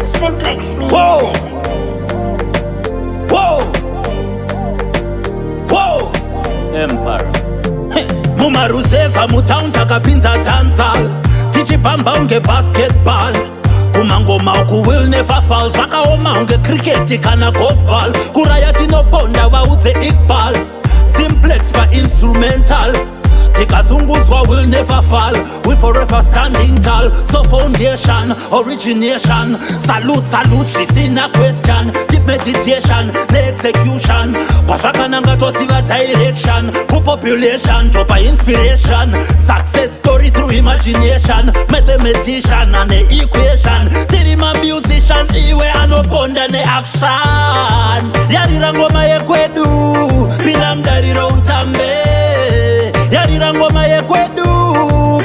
Simplex music. Whoa. Whoa. Whoa. Empire. Mumaruzeva mutown takapinza dancehall tichipamba unge basketball kumangoma uku will never fall zvakaoma unge cricket kana golf ball kuraya tinoponda vaudze Iqbal Simplex pa instrumental tikazungudzwa will never fall we forever standing tall so foundation origination salute zvisina question deep meditation ne-execution pazvakananga tosiva direction kupopulation topa inspiration success story through imagination mathematician ane-equation tiri mamusician iwe anoponda ne-action yarira ngoma yekwedu pinda mudariro utambe yarira ngoma yekwedu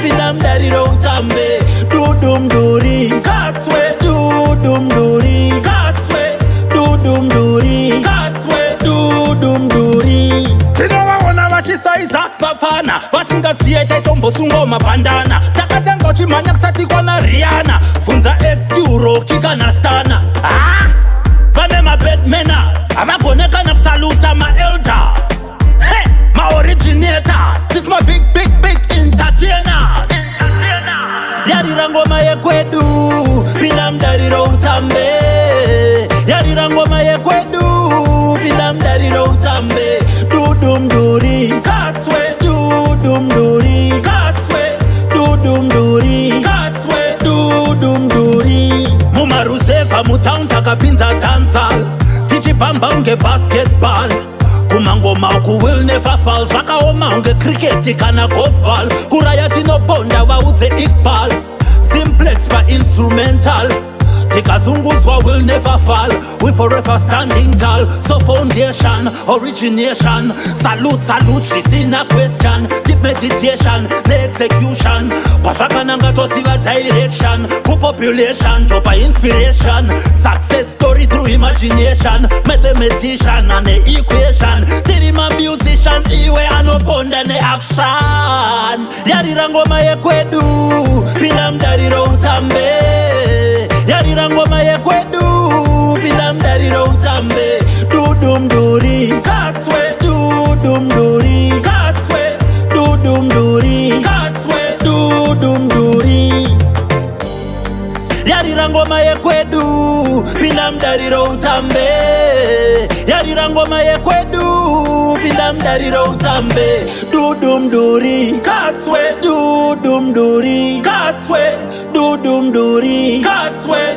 pinda mudariro utambe dudumduri katswe dudumduri katswe dudumduri katswe dudumduri tinovaona vachisaiza vafana vasingaziye taitombosungwa mabhandana takatanga uchimhanya kusati kwana Rihanna funza exturo kikana stana vane mabedmena havagonekana kusaluta maelders ma-originators this my big entertainers yarira ngoma yekwedu pinda mudariro utambe yarira ngoma yekwedu pinda mudariro utambe dudumduri katswe dudumduri katswe dudumduri katswe dudumduri mumaruzeva mutown takapinza dancehall tichipamba unge basketball kumangoma uku will never fall zvakaoma unge cricket kana golf ball kuraya tinoponda vaudze Iqbal Simplex pa instrumental tikazungudzwa will never fall we forever standing tall so foundation origination salute zvisina question deep meditation ne-execution pazvakananga tosiva direction kupopulation topa inspiration success story through imagination mathematician ane-equation tiri mamusician iwe anoponda ne-action yarira ngoma yekwedu pinda mudariro utambe yarira ngoma yekwedu pinda mudariro utambe dudumduri katswe dudumduri katswe dudumduri katswe dudumduri yarira ngoma yekwedu pinda mudariro utambe yarira ngoma yekwedu pinda mudariro utambe dudumduri katswe dudumduri katswe dudumduri katswe